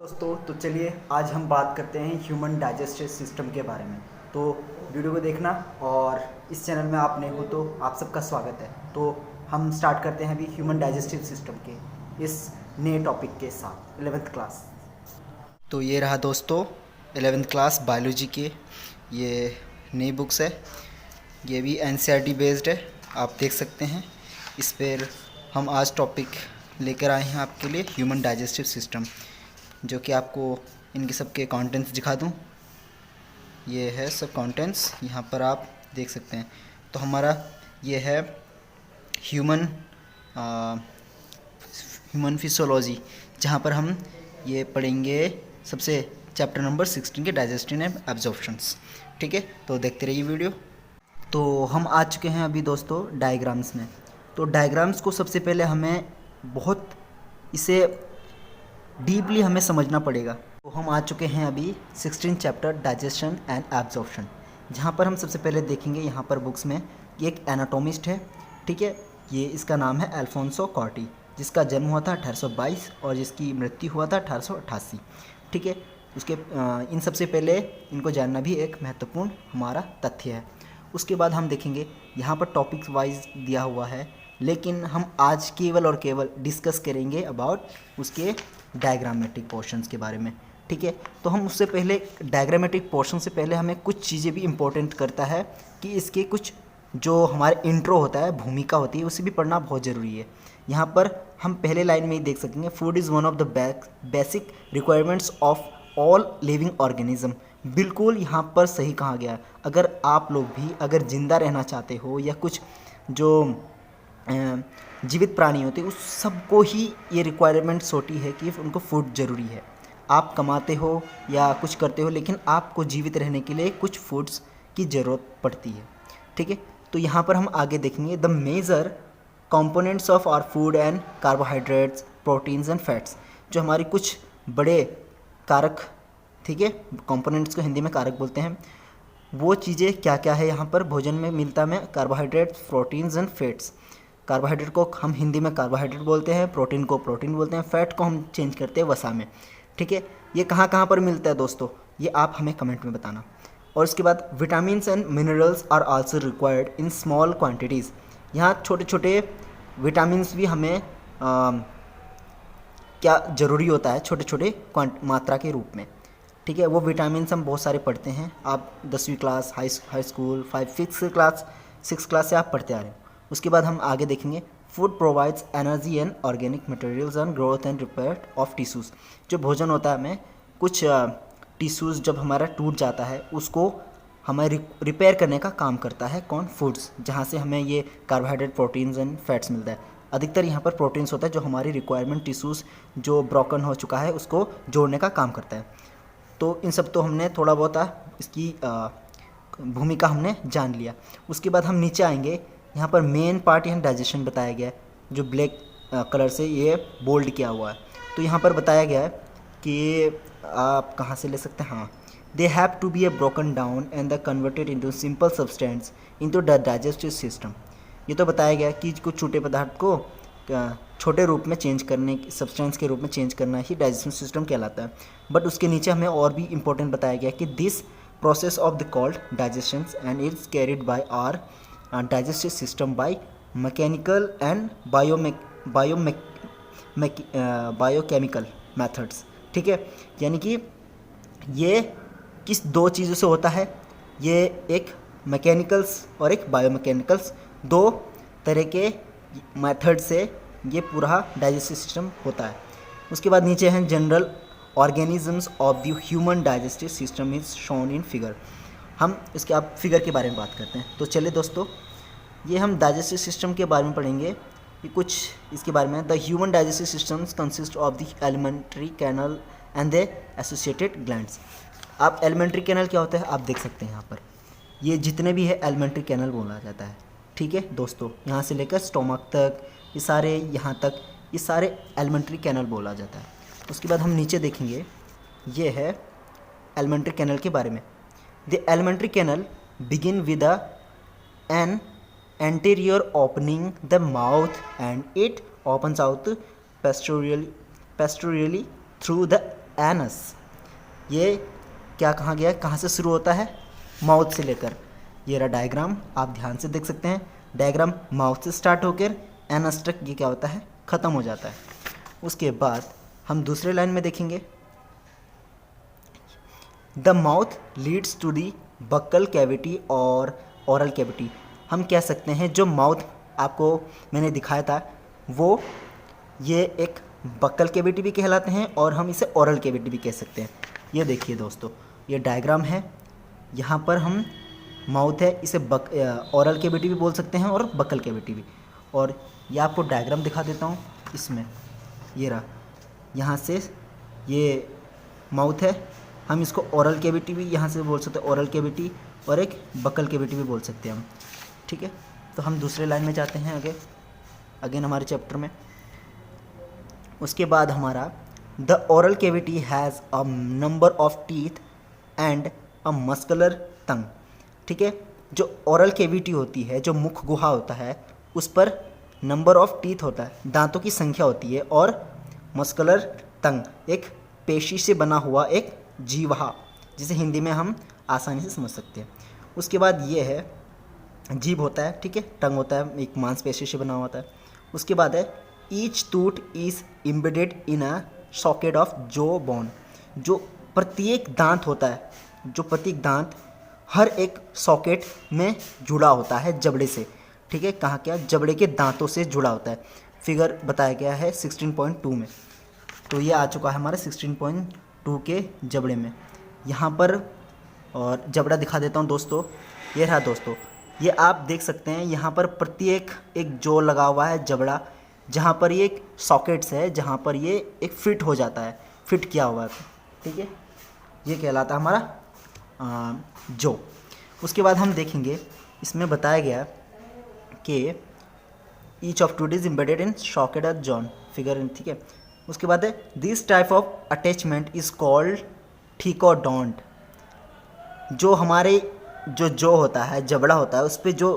दोस्तों तो चलिए आज हम बात करते हैं ह्यूमन डाइजेस्टिव सिस्टम के बारे में। तो वीडियो को देखना और इस चैनल में आप नए हो तो आप सबका स्वागत है। तो हम स्टार्ट करते हैं अभी ह्यूमन डाइजेस्टिव सिस्टम के इस नए टॉपिक के साथ 11th क्लास। तो ये रहा दोस्तों 11th क्लास बायोलॉजी के ये नई बुक्स है। ये भी NCERT बेस्ड है, आप देख सकते हैं। इस पर हम आज टॉपिक लेकर आए हैं आपके लिए ह्यूमन डाइजेस्टिव सिस्टम, जो कि आपको इनके सब के कंटेंट्स दिखा दूं। ये है सब कंटेंट्स, यहाँ पर आप देख सकते हैं। तो हमारा ये है ह्यूमन फिजियोलॉजी, जहाँ पर हम ये पढ़ेंगे सबसे चैप्टर नंबर 16 के डाइजेस्शन एंड एब्जॉर्प्शंस। ठीक है, तो देखते रहिए वीडियो। तो हम आ चुके हैं अभी दोस्तों डायग्राम्स में। तो डायग्राम्स को सबसे पहले हमें बहुत इसे डीपली हमें समझना पड़ेगा। तो हम आ चुके हैं अभी 16 चैप्टर डाइजेशन एंड एब्जॉर्प्शन, जहाँ पर हम सबसे पहले देखेंगे यहाँ पर बुक्स में कि एक एनाटोमिस्ट है। ठीक है, ये इसका नाम है अल्फोंसो कॉर्टी, जिसका जन्म हुआ था 1822 और जिसकी मृत्यु हुआ था 1888। ठीक है, उसके इन सबसे पहले इनको जानना भी एक महत्वपूर्ण हमारा तथ्य है। उसके बाद हम देखेंगे यहाँ पर टॉपिक्स वाइज दिया हुआ है, लेकिन हम आज केवल और केवल डिस्कस करेंगे अबाउट उसके डायग्रामेटिक पोर्शंस के बारे में। ठीक है, तो हम उससे पहले डायग्रामेटिक पोर्शन से पहले हमें कुछ चीज़ें भी इम्पोर्टेंट करता है कि इसके कुछ जो हमारे इंट्रो होता है, भूमिका होती है, उसे भी पढ़ना बहुत ज़रूरी है। यहाँ पर हम पहले लाइन में ही देख सकेंगे, food is one of the basic requirements of all living organism. बिल्कुल यहाँ पर सही कहा गया। अगर आप लोग भी अगर ज़िंदा रहना चाहते हो या कुछ जो जीवित प्राणी होते हैं, उस सबको ही ये रिक्वायरमेंट्स होती है कि उनको फूड ज़रूरी है। आप कमाते हो या कुछ करते हो, लेकिन आपको जीवित रहने के लिए कुछ फूड्स की ज़रूरत पड़ती है। ठीक है, तो यहाँ पर हम आगे देखेंगे the major components of our food and carbohydrates, proteins and fats. जो हमारी कुछ बड़े कारक, ठीक है, कंपोनेंट्स को हिंदी में कारक बोलते हैं, वो चीज़ें क्या क्या है यहाँ पर भोजन में मिलता है। Carbohydrates, proteins and fats. Carbohydrate को हम हिंदी में कार्बोहाइड्रेट बोलते हैं, प्रोटीन को प्रोटीन बोलते हैं, फैट को हम चेंज करते हैं वसा में। ठीक है, ये कहाँ कहाँ पर मिलता है दोस्तों, ये आप हमें कमेंट में बताना। और इसके बाद vitamins and minerals are also required in small quantities. यहाँ छोटे छोटे विटामिन्स भी हमें क्या ज़रूरी होता है, छोटे छोटे मात्रा के रूप में। ठीक है, वो विटामिन्स हम बहुत सारे पढ़ते हैं। आप 10वीं क्लास, हाई स्कूल 6 क्लास से आप पढ़ते आ रहे हो। उसके बाद हम आगे देखेंगे food provides energy and organic materials and growth and repair of tissues. जो भोजन होता है, हमें कुछ टिश्यूज़ जब हमारा टूट जाता है, उसको हमें रिपेयर करने का काम करता है कौन, फूड्स, जहाँ से हमें ये कार्बोहाइड्रेट, प्रोटीन्स एंड फैट्स मिलता है। अधिकतर यहाँ पर प्रोटीन्स होता है, जो हमारी रिक्वायरमेंट टिश्यूज़ जो ब्रोकन हो चुका है उसको जोड़ने का काम करता है। तो इन सब तो हमने थोड़ा बहुत इसकी भूमिका हमने जान लिया। उसके बाद हम नीचे आएंगे, यहाँ पर मेन पार्ट यहाँ डाइजेशन बताया गया है, जो ब्लैक कलर से ये बोल्ड किया हुआ है। तो यहाँ पर बताया गया है कि आप कहाँ से ले सकते हैं, हाँ, they have to be broken down and the converted into simple substance into the digestive system. ये तो बताया गया कि कुछ छोटे पदार्थ को छोटे रूप में चेंज करने, सब्सटेंस के रूप में चेंज करना ही डाइजेशन सिस्टम कहलाता है। बट उसके नीचे हमें और भी इंपॉर्टेंट बताया गया कि this process of the called digestion and it's carried by our digestive system by mechanical and biochemical methods. ठीक है, यानी कि ये किस दो चीज़ों से होता है, ये एक मैकेनिकल्स और एक बायोमैकेनिकल्स, दो तरह के मेथड से ये पूरा डाइजेस्टिव सिस्टम होता है। उसके बाद नीचे हैं general organisms of the human digestive system is shown in figure. हम इसके अब फिगर के बारे में बात करते हैं। तो चलिए दोस्तों, ये हम डाइजेस्टिव सिस्टम के बारे में पढ़ेंगे, ये कुछ इसके बारे में। The human digestive systems consist of the alimentary canal and the associated glands. आप एलिमेंट्री कैनल क्या होता है आप देख सकते हैं यहाँ पर, ये जितने भी है एलिमेंट्री कैनल बोला जाता है। ठीक है दोस्तों, यहाँ से लेकर स्टोमक तक, ये सारे यहाँ तक, ये सारे एलिमेंट्री कैनल बोला जाता है। उसके बाद हम नीचे देखेंगे, ये है एलिमेंट्री कैनल के बारे में। The alimentary canal begin with an anterior opening the mouth and it opens out pastorally through the anus, ये क्या कहाँ गया, कहाँ से शुरू होता है, माउथ से लेकर। ये रहा डायग्राम, आप ध्यान से देख सकते हैं। डायग्राम माउथ से स्टार्ट होकर एनस तक ये क्या होता है, ख़त्म हो जाता है। उसके बाद हम दूसरे लाइन में देखेंगे, the mouth leads to the buccal cavity और ओरल कैविटी। हम कह सकते हैं जो माउथ आपको मैंने दिखाया था वो ये एक बक्कल कैविटी भी कहलाते हैं और हम इसे ओरल कैविटी भी कह सकते हैं। ये देखिए दोस्तों, ये डायग्राम है, यहाँ पर हम माउथ है, इसे ओरल कैविटी भी बोल सकते हैं और बक्कल कैविटी भी। और ये आपको डायग्राम दिखा देता हूँ, इसमें ये रहा, यहाँ से ये माउथ है, हम इसको ओरल कैविटी भी यहाँ से बोल सकते हैं, ओरल कैविटी, और एक बक्कल कैविटी भी बोल सकते हैं हम, ठीक है। तो हम दूसरे लाइन में जाते हैं आगे, अगेन हमारे चैप्टर में। उसके बाद हमारा the oral cavity has a number of teeth and a muscular tongue, ठीक है। जो ओरल कैविटी होती है, जो मुख गुहा होता है, उस पर नंबर ऑफ टीथ होता है, दांतों की संख्या होती है, और मस्कुलर टंग एक पेशी से बना हुआ एक जीवा, जिसे हिंदी में हम आसानी से समझ सकते हैं। उसके बाद ये है जीभ होता है, ठीक है, टंग होता है, एक मांसपेशी से बना हुआ होता है। उसके बाद है each tooth is embedded in a socket of जो बोन। जो प्रत्येक दांत होता है, जो प्रत्येक दांत हर एक सॉकेट में जुड़ा होता है जबड़े से, ठीक है। कहाँ क्या, जबड़े के दांतों से जुड़ा होता है। फिगर बताया गया है 16.2 में। तो ये आ चुका है हमारे 16.2 के जबड़े में। यहाँ पर और जबड़ा दिखा देता हूँ दोस्तों, ये रहा दोस्तों, ये आप देख सकते हैं, यहाँ पर प्रत्येक एक जो लगा हुआ है जबड़ा, जहाँ पर ये एक सॉकेट्स है, जहाँ पर ये एक फिट हो जाता है, फिट किया हुआ है, ठीक है। ये कहलाता है हमारा जो। उसके बाद हम देखेंगे, इसमें बताया गया कि each of tooth is embedded in socket of jaw, figure, ठीक है। उसके बाद है this type of attachment is called thecodont. जो हमारे जो होता है, जबड़ा होता है, उस पर जो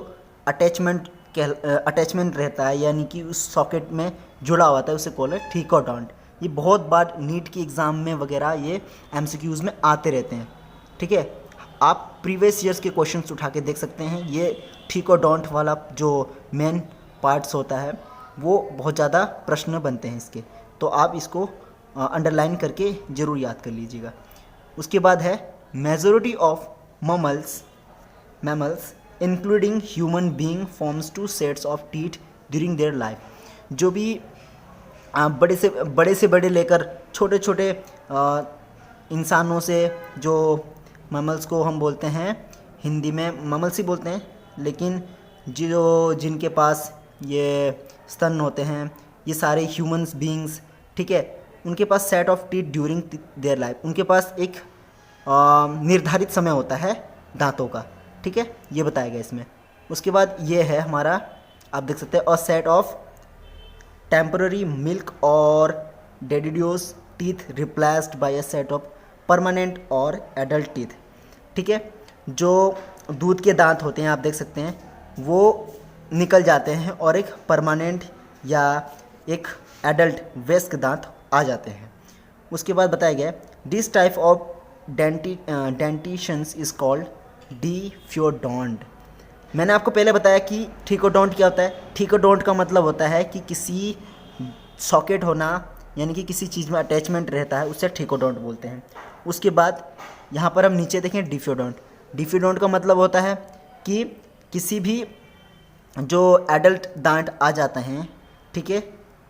अटैचमेंट रहता है, यानी कि उस सॉकेट में जुड़ा हुआ है, उसे कॉल है ठीकोडोंट। ये बहुत बार नीट की एग्ज़ाम में वगैरह ये एमसीक्यूज़ में आते रहते हैं, ठीक है। आप प्रीवियस ईयर्स के क्वेश्चंस उठा के देख सकते हैं। ये ठीकोडोंट वाला जो मेन पार्ट्स होता है वो बहुत ज़्यादा प्रश्न बनते हैं इसके, तो आप इसको अंडरलाइन करके ज़रूर याद कर लीजिएगा। उसके बाद है majority of mammals including human being forms 2 sets of teeth during their life. जो भी बड़े से बड़े लेकर छोटे छोटे इंसानों से, जो मैमल्स को हम बोलते हैं, हिंदी में मैमल्स ही बोलते हैं, लेकिन जिनके पास ये स्तन होते हैं, ये सारे ह्यूमंस बीइंग्स, ठीक है, उनके पास set of teeth during their life, उनके पास एक निर्धारित समय होता है दांतों का, ठीक है, ये बताया गया इसमें। उसके बाद ये है हमारा, आप देख सकते हैं, a set of temporary milk और deciduous teeth replaced by a set of permanent और एडल्ट टीथ, ठीक है। जो दूध के दांत होते हैं, आप देख सकते हैं, वो निकल जाते हैं और एक परमानेंट या एक एडल्ट वयस्क दांत आ जाते हैं। उसके बाद बताया गया this type of dentitions is called diphyodont. मैंने आपको पहले बताया कि ठीकोडोंट क्या होता है। ठीकोडोंट का मतलब होता है कि किसी सॉकेट होना, यानी कि किसी चीज़ में अटैचमेंट रहता है, उससे ठीकोडोंट बोलते हैं। उसके बाद यहाँ पर हम नीचे देखें डिफियोडोंट। डिफियोडोंट का मतलब होता है कि किसी भी जो एडल्ट दांत आ जाते हैं, ठीक है,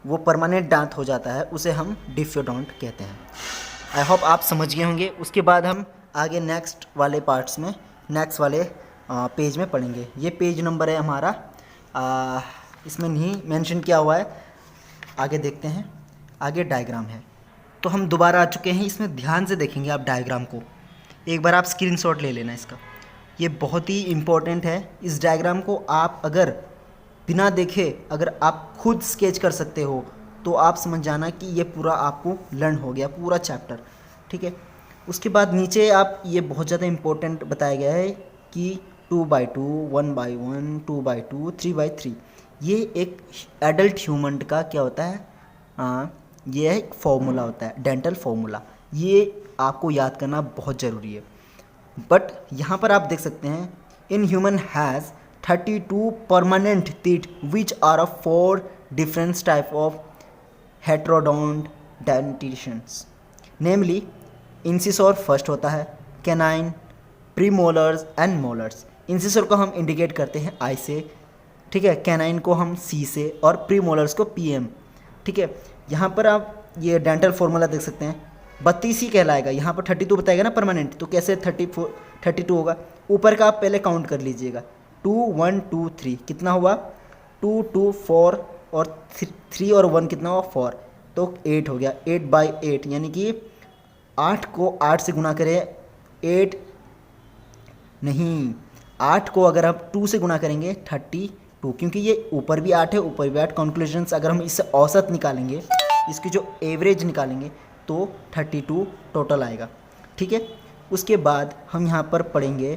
वो परमानेंट दांत हो जाता है, उसे हम डिफियोडोंट कहते हैं। आई होप आप समझ गए होंगे। उसके बाद हम आगे नेक्स्ट वाले पार्ट्स में, नेक्स्ट वाले पेज में पढ़ेंगे। ये पेज नंबर है हमारा, इसमें नहीं मेंशन किया हुआ है, आगे देखते हैं। आगे डायग्राम है, तो हम दोबारा आ चुके हैं। इसमें ध्यान से देखेंगे आप डायग्राम को, एक बार आप स्क्रीनशॉट ले लेना इसका, ये बहुत ही इम्पोर्टेंट है। इस डायग्राम को आप अगर बिना देखे अगर आप खुद स्केच कर सकते हो तो आप समझ जाना कि ये पूरा आपको लर्न हो गया, पूरा चैप्टर, ठीक है। उसके बाद नीचे आप, ये बहुत ज़्यादा इम्पोर्टेंट बताया गया है कि 2/2, 1/1, 2/2, 3/3, ये एक एडल्ट ह्यूमन का क्या होता है, ये एक फॉर्मूला होता है, डेंटल फॉर्मूला। ये आपको याद करना बहुत ज़रूरी है। बट यहाँ पर आप देख सकते हैं in human has 32 permanent teeth which are of 4 different type of heterodont dentitions, namely incisor first होता है, canine, premolars and molars. Incisor को हम इंडिकेट करते हैं आई से, ठीक है, कैनाइन को हम सी से और प्रीमोलर्स को पीएम, ठीक है। यहाँ पर आप ये डेंटल फॉर्मूला देख सकते हैं, 32 ही कहलाएगा। यहाँ पर 32 बताएगा ना परमानेंट, तो कैसे 32 होगा। ऊपर का आप पहले काउंट कर लीजिएगा, 2 1 2 3 कितना हुआ, 2 2 4 और 3 और 1 कितना हुआ 4, तो 8 हो गया। 8/8 यानी कि 8 को 8 से गुना करें, 8 नहीं, 8 को अगर आप 2 से गुना करेंगे 32, क्योंकि ये ऊपर भी 8 है ऊपर भी 8। कंक्लूजन्स अगर हम इससे औसत निकालेंगे, इसकी जो एवरेज निकालेंगे तो 32 टोटल आएगा, ठीक है। उसके बाद हम यहाँ पर पढ़ेंगे,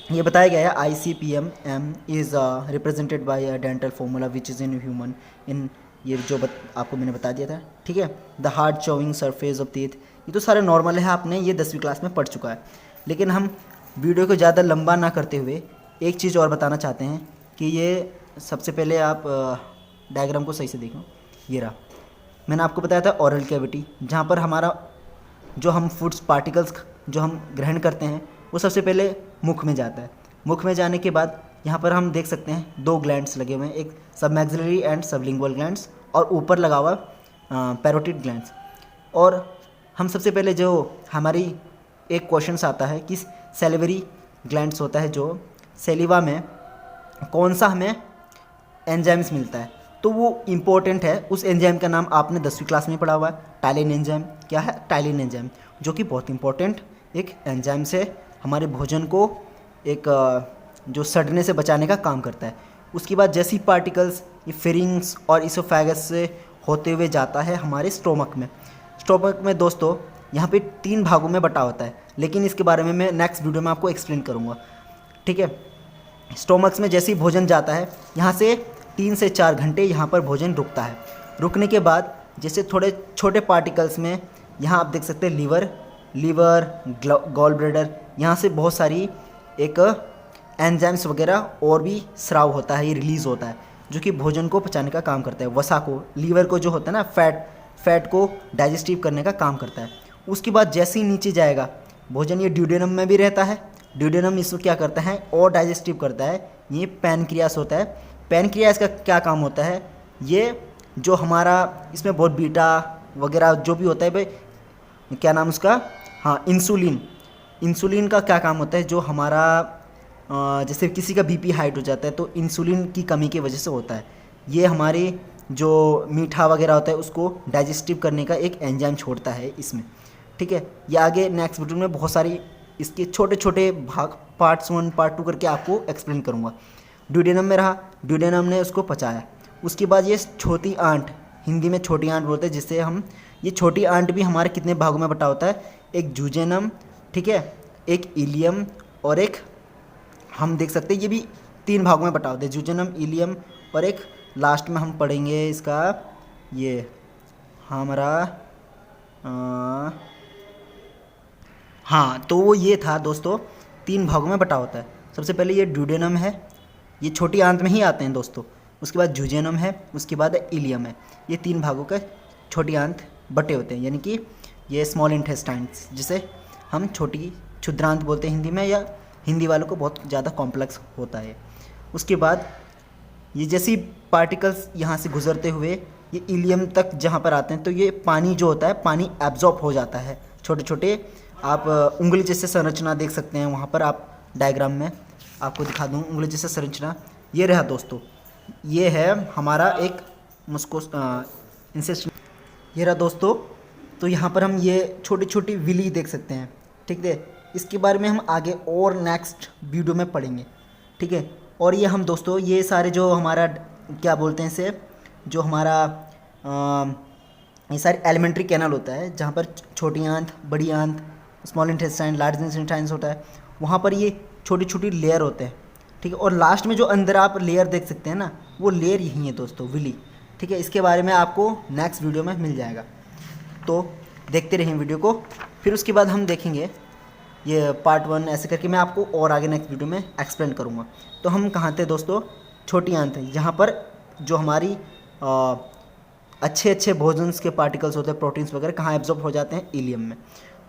ये बताया गया है ICPM M is represented by dental formula which is in human in, ये जो आपको मैंने बता दिया था, ठीक है। The hard chewing surface of teeth, ये तो सारे नॉर्मल है, आपने ये 10वीं क्लास में पढ़ चुका है। लेकिन हम वीडियो को ज़्यादा लंबा ना करते हुए एक चीज़ और बताना चाहते हैं कि ये सबसे पहले आप डायग्राम को सही से देखो। ये रहा, मैंने आपको बताया था ओरल कैविटी, जहाँ पर हमारा जो हम फूड्स पार्टिकल्स जो हम ग्रहण करते हैं वो सबसे पहले मुख में जाता है। मुख में जाने के बाद यहाँ पर हम देख सकते हैं 2 ग्लैंड्स लगे हुए हैं, एक सबमैक्सिलरी एंड सबलिंगुअल ग्लैंड्स और ऊपर लगा हुआ पैरोटिड ग्लैंड्स। और हम सबसे पहले जो हमारी एक क्वेश्चन आता है कि सैलिवरी ग्लैंड्स होता है, जो सेलिवा में कौन सा हमें एंजाइम्स मिलता है, तो वो इम्पोर्टेंट है। उस एंजाइम का नाम आपने 10वीं क्लास में पढ़ा हुआ है, टाइलिन एंजाइम। क्या है? टाइलिन एंजाइम, जो कि बहुत इंपॉर्टेंट एक एंजाइम से हमारे भोजन को एक जो सड़ने से बचाने का काम करता है। उसके बाद जैसी पार्टिकल्स ये फेरिंग्स और इसोफेगस से होते हुए जाता है हमारे स्टोमक में। स्टोमक में दोस्तों यहाँ पे 3 भागों में बटा होता है, लेकिन इसके बारे में मैं नेक्स्ट वीडियो में आपको एक्सप्लेन करूँगा, ठीक है। स्टोमक्स में जैसे ही भोजन जाता है, यहाँ से 3 से 4 घंटे यहाँ पर भोजन रुकता है। रुकने के बाद जैसे थोड़े छोटे पार्टिकल्स में यहाँ आप देख सकते हैं लीवर गॉल ब्लैडर, यहाँ से बहुत सारी एक एंजाइम्स वगैरह और भी स्राव होता है, ये रिलीज़ होता है, जो कि भोजन को पचाने का काम करता है। वसा को, लीवर को जो होता है ना, फैट को डाइजेस्टिव करने का काम करता है। उसके बाद जैसे ही नीचे जाएगा भोजन, ये ड्यूडेनम में भी रहता है। ड्यूडेनम इसको क्या करता है और डाइजेस्टिव करता है, ये पैनक्रियास होता है। पैनक्रियास का क्या काम होता है, ये जो हमारा इसमें बहुत बीटा वगैरह जो भी होता है भाई, क्या नाम उसका, हाँ इंसुलिन का क्या काम होता है, जो हमारा जैसे किसी का बीपी हाइट हो जाता है तो इंसुलिन की कमी की वजह से होता है। ये हमारे जो मीठा वगैरह होता है उसको डाइजेस्टिव करने का एक एंजाइम छोड़ता है इसमें, ठीक है। ये आगे नेक्स्ट वीडियो में बहुत सारी इसके छोटे छोटे भाग पार्ट्स 1 पार्ट 2 करके आपको एक्सप्लेन करूँगा। ड्यूडेनम में रहा, ड्यूडेनम ने उसको पचाया। उसके बाद ये छोटी आंट, हिंदी में छोटी आंट बोलते हैं, जिससे हम ये छोटी आंट भी हमारे कितने भागों में बटा होता है, एक जूजेनम, ठीक है, एक इलियम और एक हम देख सकते हैं ये भी 3 भागों में बटा होता है, जूजेनम, इलियम और एक लास्ट में हम पढ़ेंगे इसका ये हमारा हाँ, तो वो ये था दोस्तों, 3 भागों में बटा होता है। सबसे पहले ये ड्यूडेनम है, ये छोटी आंत में ही आते हैं दोस्तों। उसके बाद जूजेनम है, उसके बाद इलियम है। ये 3 भागों का छोटी आंत बटे होते हैं, यानी कि ये स्मॉल इंटेस्टाइन्स, जिसे हम छोटी क्षुद्रांत बोलते हैं हिंदी में, या हिंदी वालों को बहुत ज़्यादा कॉम्प्लेक्स होता है। उसके बाद ये जैसी पार्टिकल्स यहाँ से गुजरते हुए ये इलियम तक जहाँ पर आते हैं, तो ये पानी जो होता है, पानी एब्जॉर्ब हो जाता है। छोटे छोटे आप उंगली जैसे संरचना देख सकते हैं, वहाँ पर आप डायग्राम में आपको दिखा दूँ उंगली जैसे संरचना। ये रहा दोस्तों, ये है हमारा एक मुस्को इंसेस्ट, ये रहा दोस्तों। तो यहाँ पर हम ये छोटी छोटी विली देख सकते हैं, ठीक है। इसके बारे में हम आगे और नेक्स्ट वीडियो में पढ़ेंगे, ठीक है। और ये हम दोस्तों ये सारे जो हमारा क्या बोलते हैं इसे, जो हमारा ये सारे एलिमेंट्री कैनल होता है, जहाँ पर छोटी आंत, बड़ी आंत, स्मॉल इंटेस्टाइन, लार्ज इंटेस्टाइन होता है, वहाँ पर ये छोटी छोटी लेयर होते हैं, ठीक है। और लास्ट में जो अंदर आप लेयर देख सकते हैं ना, वो लेयर यही है दोस्तों, विली, ठीक है। इसके बारे में आपको नेक्स्ट वीडियो में मिल जाएगा। तो देखते रहिए वीडियो को। फिर उसके बाद हम देखेंगे ये पार्ट 1 ऐसे करके मैं आपको और आगे नेक्स्ट वीडियो में एक्सप्लेन करूँगा। तो हम कहाँ थे दोस्तों, छोटी आंत है जहाँ पर जो हमारी अच्छे अच्छे भोजन के पार्टिकल्स होते हैं, प्रोटीन्स वगैरह कहाँ एब्जॉर्ब हो जाते हैं, इलियम में।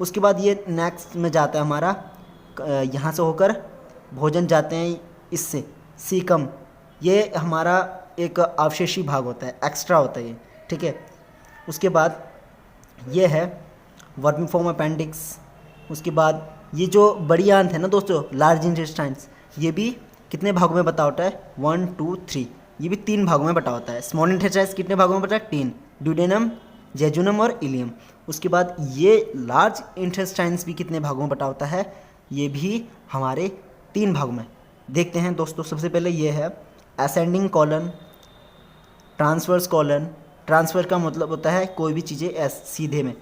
उसके बाद ये नेक्स्ट में जाता है हमारा, यहाँ से होकर भोजन जाते हैं इससे सीकम, ये हमारा एक अवशेषी भाग होता है, एक्स्ट्रा होता है ये, ठीक है। उसके बाद ये है वर्मिफॉर्म अपेंडिक्स। उसके बाद ये जो बड़ी आंत है ना दोस्तों, लार्ज इंटेस्टाइन्स, ये भी कितने भागों में बटा होता है, 1 2 3, ये भी 3 भागों में बटा होता है। स्मॉल इंटेस्टाइन्स कितने भागों में बटा है, 3, ड्यूडेनम, जेजुनम और इलियम। उसके बाद ये लार्ज इंटेस्टाइन्स भी कितने भागों में बटा होता है, ये भी हमारे 3 भागों में। देखते हैं दोस्तों, सबसे पहले ये है ascending colon, transverse colon. Transfer का मतलब होता है कोई भी चीज़ें सीधे में,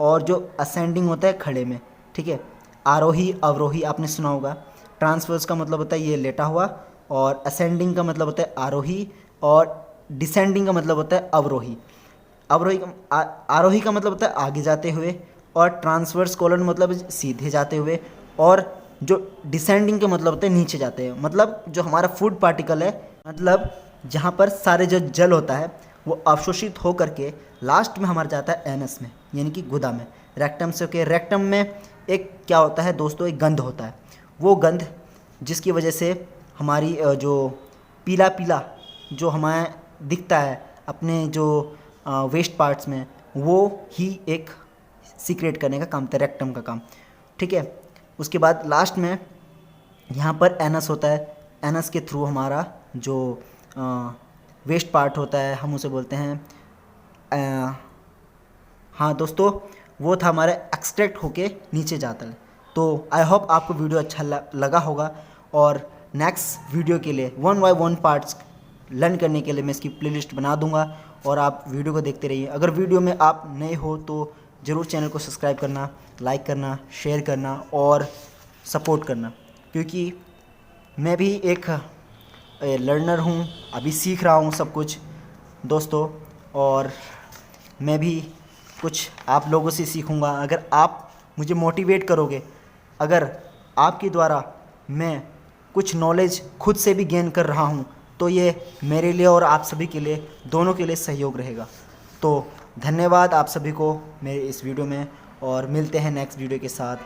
और जो असेंडिंग होता है खड़े में, ठीक है। आरोही अवरोही आपने सुना होगा। ट्रांसवर्स का मतलब होता है ये लेटा हुआ, और असेंडिंग का मतलब होता है आरोही, और डिसेंडिंग का मतलब होता है अवरोही। आरोही का मतलब होता है आगे जाते हुए, और ट्रांसवर्स कॉलन मतलब सीधे जाते हुए, और जो डिसेंडिंग का मतलब होता है नीचे जाते हैं। मतलब जो हमारा फूड पार्टिकल है, मतलब जहाँ पर सारे जो जल होता है वो अवशोषित हो करके लास्ट में हमारा जाता है एनस में, यानी कि गुदा में। रेक्टम से होकर रेक्टम में एक क्या होता है दोस्तों, एक गंध होता है। वो गंध जिसकी वजह से हमारी जो पीला पीला जो हमें दिखता है अपने जो वेस्ट पार्ट्स में, वो ही एक सीक्रेट करने का काम होता है, रेक्टम का काम, ठीक है। उसके बाद लास्ट में यहाँ पर एनस होता है। एनस के थ्रू हमारा जो वेस्ट पार्ट होता है, हम उसे बोलते हैं हाँ दोस्तों, वो था हमारा एक्सट्रैक्ट होके नीचे जाता है। तो आई होप आपको वीडियो अच्छा लगा होगा, और नेक्स्ट वीडियो के लिए 1 by 1 पार्ट्स लर्न करने के लिए मैं इसकी प्लेलिस्ट बना दूंगा, और आप वीडियो को देखते रहिए। अगर वीडियो में आप नए हो तो ज़रूर चैनल को सब्सक्राइब करना, लाइक करना, शेयर करना और सपोर्ट करना, क्योंकि मैं भी एक लर्नर हूँ, अभी सीख रहा हूँ सब कुछ दोस्तों, और मैं भी कुछ आप लोगों से सीखूँगा। अगर आप मुझे मोटिवेट करोगे, अगर आपके द्वारा मैं कुछ नॉलेज खुद से भी गेन कर रहा हूँ, तो ये मेरे लिए और आप सभी के लिए, दोनों के लिए सहयोग रहेगा। तो धन्यवाद आप सभी को मेरे इस वीडियो में, और मिलते हैं नेक्स्ट वीडियो के साथ।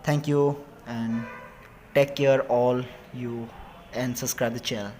Thank you and take care all you, and subscribe the channel.